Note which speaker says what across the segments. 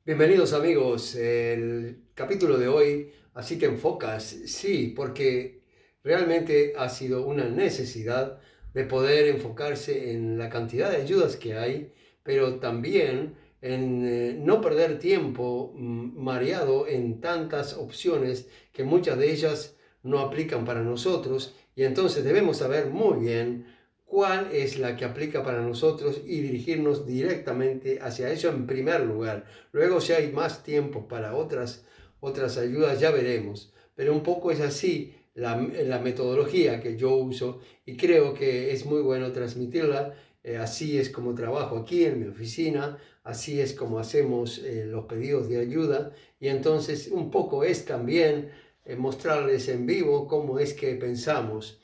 Speaker 1: Bienvenidos amigos, el capítulo de hoy, así te enfocas, sí, porque realmente ha sido una necesidad de poder enfocarse en la cantidad de ayudas que hay, pero también en no perder tiempo mareado en tantas opciones que muchas de ellas no aplican para nosotros y entonces debemos saber muy bien cuál es la que aplica para nosotros y dirigirnos directamente hacia eso en primer lugar. Luego, si hay más tiempo para otras ayudas, ya veremos. Pero un poco es así la metodología que yo uso y creo que es muy bueno transmitirla. Así es como trabajo aquí en mi oficina, así es como hacemos los pedidos de ayuda y entonces un poco es también mostrarles en vivo cómo es que pensamos.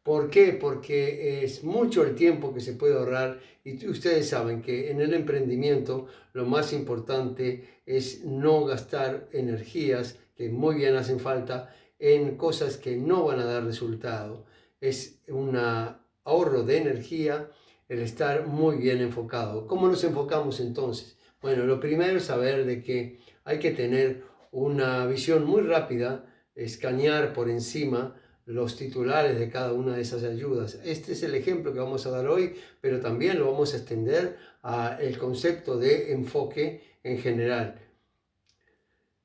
Speaker 1: ¿Por qué? Porque es mucho el tiempo que se puede ahorrar y ustedes saben que en el emprendimiento lo más importante es no gastar energías que muy bien hacen falta en cosas que no van a dar resultado. Es un ahorro de energía el estar muy bien enfocado. ¿Cómo nos enfocamos entonces? Bueno, lo primero es saber de que hay que tener una visión muy rápida, escanear por encima los titulares de cada una de esas ayudas. Este es el ejemplo que vamos a dar hoy, pero también lo vamos a extender al concepto de enfoque en general.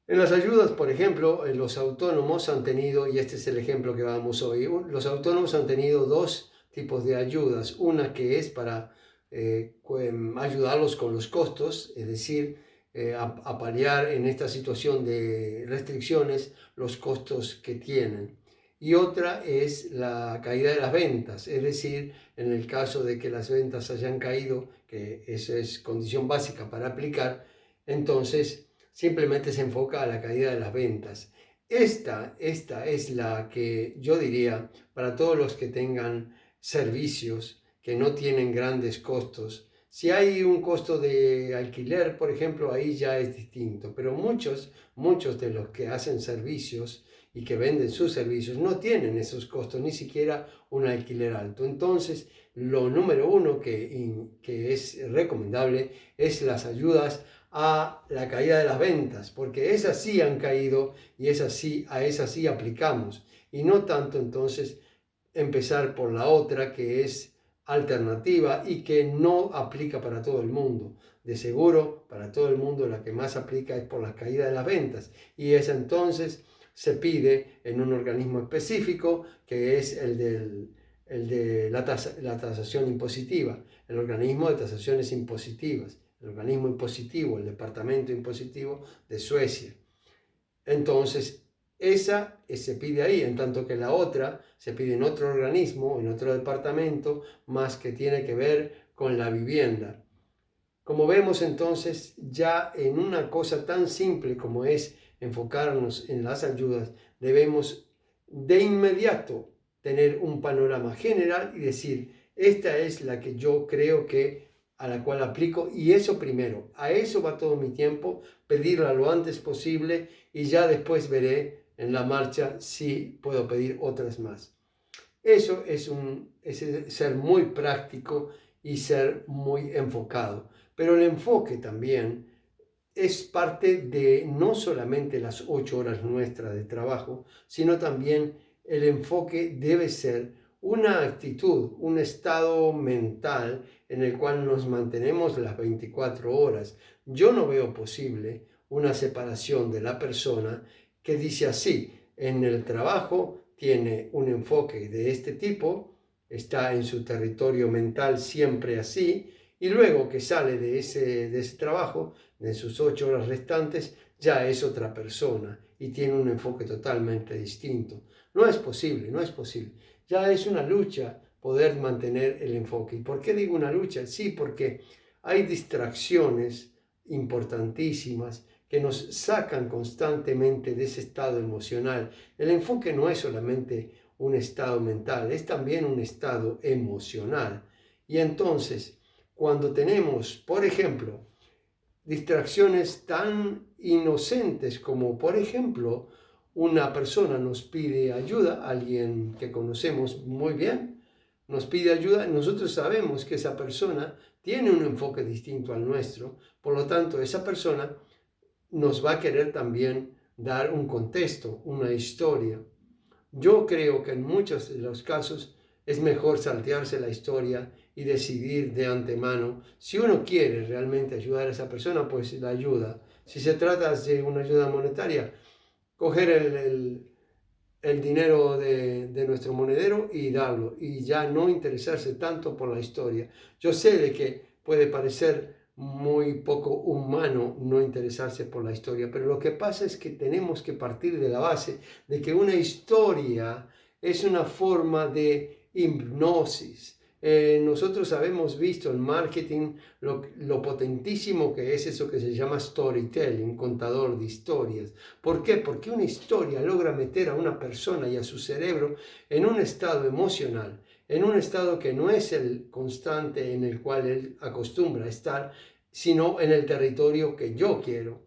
Speaker 1: En las ayudas, por ejemplo, los autónomos han tenido, y este es el ejemplo que vamos hoy, los autónomos han tenido dos tipos de ayudas. Una que es para ayudarlos con los costos, es decir, a paliar en esta situación de restricciones los costos que tienen. Y otra es la caída de las ventas, es decir, en el caso de que las ventas hayan caído, que eso es condición básica para aplicar, entonces simplemente se enfoca a la caída de las ventas. Esta es la que yo diría para todos los que tengan servicios que no tienen grandes costos. Si hay un costo de alquiler, por ejemplo, ahí ya es distinto, pero muchos de los que hacen servicios y que venden sus servicios no tienen esos costos, ni siquiera un alquiler alto. Entonces, lo número uno que es recomendable es las ayudas a la caída de las ventas, porque esas sí han caído y a esas sí aplicamos. Y no tanto entonces empezar por la otra que es alternativa y que no aplica para todo el mundo. De seguro, para todo el mundo la que más aplica es por la caída de las ventas. Y esa entonces se pide en un organismo específico que es el de la tasación impositiva, el organismo de tasaciones impositivas, el organismo impositivo, el departamento impositivo de Suecia. Entonces, esa se pide ahí, en tanto que la otra se pide en otro organismo, en otro departamento, más que tiene que ver con la vivienda. Como vemos entonces, ya en una cosa tan simple como es enfocarnos en las ayudas, debemos de inmediato tener un panorama general y decir, esta es la que yo creo que a la cual aplico y eso primero, a eso va todo mi tiempo, pedirla lo antes posible y ya después veré en la marcha si puedo pedir otras más. Eso es ser muy práctico y ser muy enfocado. Pero el enfoque también es parte de no solamente las 8 horas nuestras de trabajo, sino también el enfoque debe ser una actitud, un estado mental en el cual nos mantenemos las 24 horas. Yo no veo posible una separación de la persona que dice así, en el trabajo tiene un enfoque de este tipo, está en su territorio mental siempre así, y luego que sale de ese trabajo, de sus 8 horas restantes, ya es otra persona y tiene un enfoque totalmente distinto. No es posible, no es posible. Ya es una lucha poder mantener el enfoque. ¿Y por qué digo una lucha? Sí, porque hay distracciones importantísimas que nos sacan constantemente de ese estado emocional. El enfoque no es solamente un estado mental, es también un estado emocional. Y entonces, cuando tenemos, por ejemplo, distracciones tan inocentes como, por ejemplo, una persona nos pide ayuda, alguien que conocemos muy bien, nos pide ayuda, nosotros sabemos que esa persona tiene un enfoque distinto al nuestro, por lo tanto, esa persona nos va a querer también dar un contexto, una historia. Yo creo que en muchos de los casos es mejor saltearse la historia y decidir de antemano. Si uno quiere realmente ayudar a esa persona, pues la ayuda. Si se trata de una ayuda monetaria, coger el dinero de nuestro monedero y darlo, y ya no interesarse tanto por la historia. Yo sé de que puede parecer muy poco humano no interesarse por la historia, pero lo que pasa es que tenemos que partir de la base de que una historia es una forma de hipnosis. Nosotros habemos visto en marketing lo potentísimo que es eso que se llama storytelling, contador de historias. ¿Por qué? Porque una historia logra meter a una persona y a su cerebro en un estado emocional, en un estado que no es el constante en el cual él acostumbra a estar, sino en el territorio que yo quiero.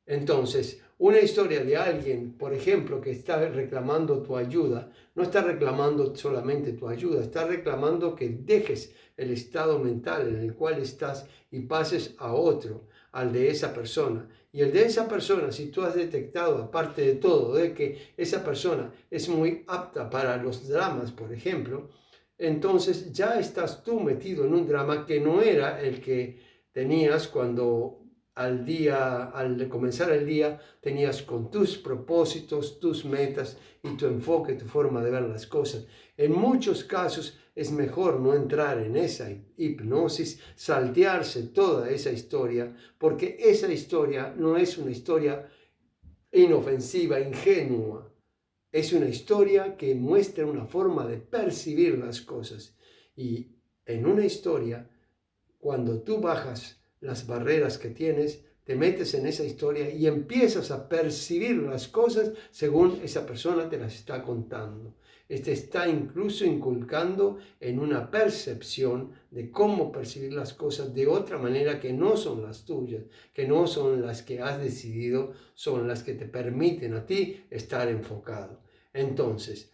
Speaker 1: Entonces, una historia de alguien, por ejemplo, que está reclamando tu ayuda, no está reclamando solamente tu ayuda, está reclamando que dejes el estado mental en el cual estás y pases a otro, al de esa persona. Y el de esa persona, si tú has detectado, aparte de todo, de que esa persona es muy apta para los dramas, por ejemplo, entonces ya estás tú metido en un drama que no era el que tenías cuando al comenzar el día, tenías con tus propósitos, tus metas y tu enfoque, tu forma de ver las cosas. En muchos casos es mejor no entrar en esa hipnosis, saltearse toda esa historia, porque esa historia no es una historia inofensiva, ingenua. Es una historia que muestra una forma de percibir las cosas. Y en una historia, cuando tú bajas las barreras que tienes, te metes en esa historia y empiezas a percibir las cosas según esa persona te las está contando. Este está incluso inculcando en una percepción de cómo percibir las cosas de otra manera que no son las tuyas, que no son las que has decidido, son las que te permiten a ti estar enfocado. Entonces,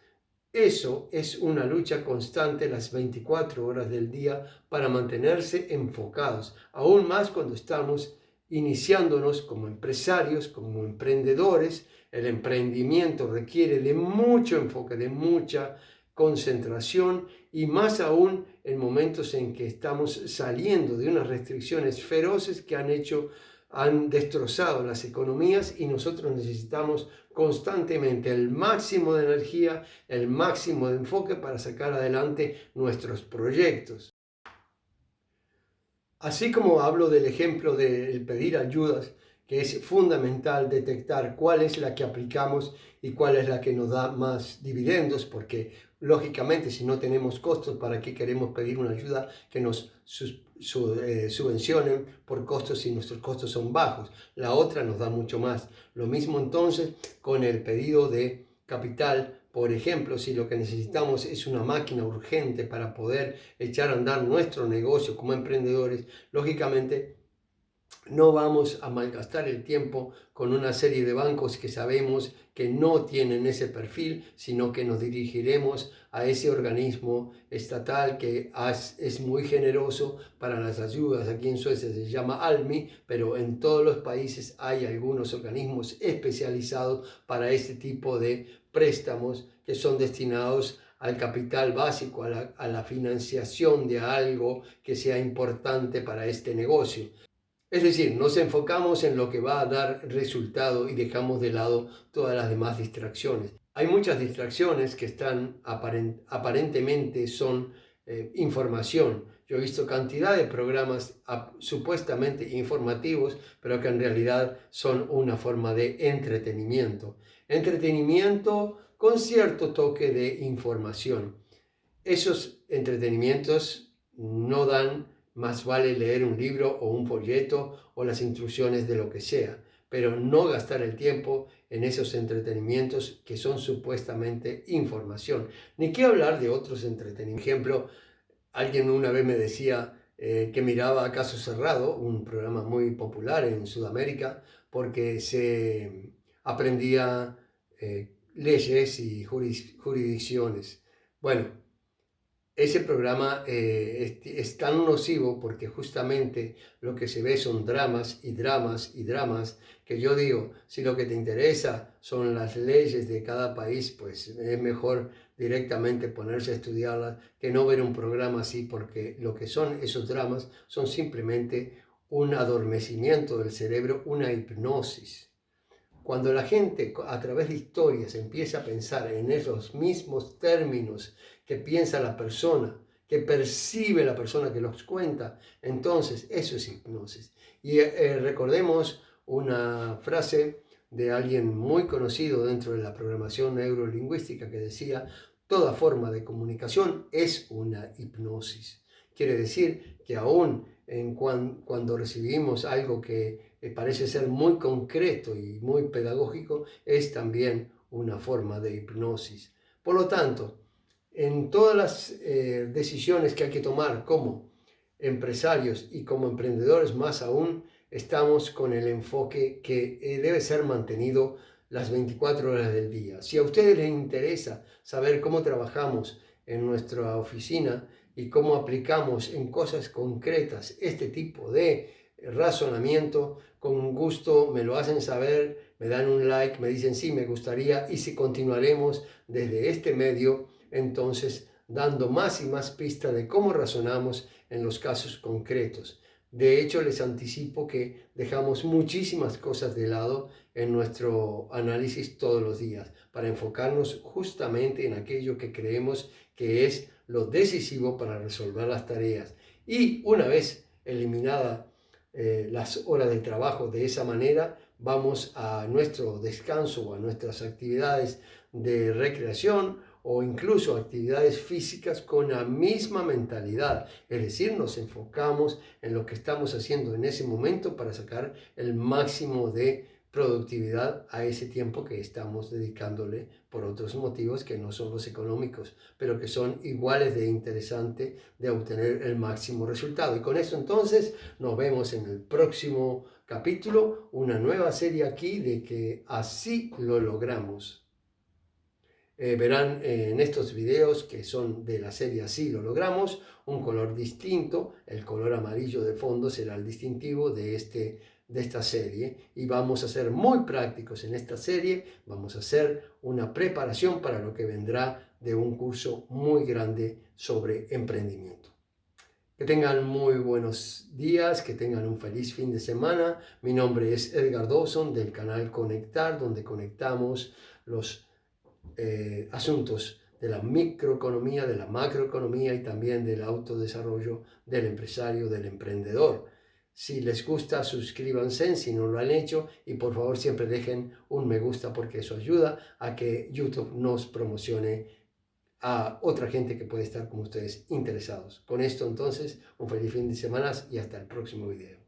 Speaker 1: eso es una lucha constante las 24 horas del día para mantenerse enfocados, aún más cuando estamos iniciándonos como empresarios, como emprendedores. El emprendimiento requiere de mucho enfoque, de mucha concentración y más aún en momentos en que estamos saliendo de unas restricciones feroces que han destrozado las economías y nosotros necesitamos constantemente el máximo de energía, el máximo de enfoque para sacar adelante nuestros proyectos. Así como hablo del ejemplo del pedir ayudas, que es fundamental detectar cuál es la que aplicamos y cuál es la que nos da más dividendos, porque lógicamente si no tenemos costos, ¿para qué queremos pedir una ayuda que nos subvencionen por costos si nuestros costos son bajos? La otra nos da mucho más. Lo mismo entonces con el pedido de capital. Por ejemplo, si lo que necesitamos es una máquina urgente para poder echar a andar nuestro negocio como emprendedores, lógicamente no vamos a malgastar el tiempo con una serie de bancos que sabemos que no tienen ese perfil, sino que nos dirigiremos a ese organismo estatal que es muy generoso para las ayudas. Aquí en Suecia se llama ALMI, pero en todos los países hay algunos organismos especializados para este tipo de préstamos que son destinados al capital básico, a la financiación de algo que sea importante para este negocio. Es decir, nos enfocamos en lo que va a dar resultado y dejamos de lado todas las demás distracciones. Hay muchas distracciones que están aparentemente son información. Yo he visto cantidad de programas supuestamente informativos, pero que en realidad son una forma de entretenimiento. Entretenimiento con cierto toque de información. Esos entretenimientos no dan, más vale leer un libro o un folleto o las instrucciones de lo que sea, pero no gastar el tiempo en esos entretenimientos que son supuestamente información. Ni qué hablar de otros entretenimientos. Por ejemplo, alguien una vez me decía que miraba Caso Cerrado, un programa muy popular en Sudamérica, porque se aprendía leyes y jurisdicciones. Bueno, ese programa es tan nocivo porque justamente lo que se ve son dramas y dramas y dramas, que yo digo, si lo que te interesa son las leyes de cada país, pues es mejor directamente ponerse a estudiarlas que no ver un programa así, porque lo que son esos dramas son simplemente un adormecimiento del cerebro, una hipnosis. Cuando la gente a través de historias empieza a pensar en esos mismos términos que piensa la persona, que percibe la persona que los cuenta, entonces eso es hipnosis. Y recordemos una frase de alguien muy conocido dentro de la programación neurolingüística que decía, toda forma de comunicación es una hipnosis. Quiere decir que aún cuando recibimos algo que parece ser muy concreto y muy pedagógico, es también una forma de hipnosis. Por lo tanto, en todas las decisiones que hay que tomar como empresarios y como emprendedores más aún, estamos con el enfoque que debe ser mantenido las 24 horas del día. Si a ustedes les interesa saber cómo trabajamos en nuestra oficina y cómo aplicamos en cosas concretas este tipo de razonamiento, con gusto me lo hacen saber, me dan un like, me dicen sí, me gustaría, y si continuaremos desde este medio, entonces dando más y más pistas de cómo razonamos en los casos concretos. De hecho, les anticipo que dejamos muchísimas cosas de lado en nuestro análisis todos los días para enfocarnos justamente en aquello que creemos que es lo decisivo para resolver las tareas. Y una vez eliminada las horas de trabajo de esa manera, vamos a nuestro descanso o a nuestras actividades de recreación o incluso actividades físicas con la misma mentalidad. Es decir, nos enfocamos en lo que estamos haciendo en ese momento para sacar el máximo de productividad a ese tiempo que estamos dedicándole por otros motivos que no son los económicos, pero que son iguales de interesante de obtener el máximo resultado. Y con eso entonces nos vemos en el próximo capítulo, una nueva serie aquí de que así lo logramos. Verán en estos videos que son de la serie Así lo logramos, un color distinto, el color amarillo de fondo será el distintivo de esta serie, y vamos a ser muy prácticos en esta serie, vamos a hacer una preparación para lo que vendrá de un curso muy grande sobre emprendimiento. Que tengan muy buenos días, que tengan un feliz fin de semana. Mi nombre es Edgar Dawson del canal Conectar, donde conectamos los asuntos de la microeconomía, de la macroeconomía y también del autodesarrollo del empresario, del emprendedor. Si les gusta, suscríbanse si no lo han hecho, y por favor siempre dejen un me gusta porque eso ayuda a que YouTube nos promocione a otra gente que puede estar como ustedes interesados. Con esto entonces, un feliz fin de semana y hasta el próximo video.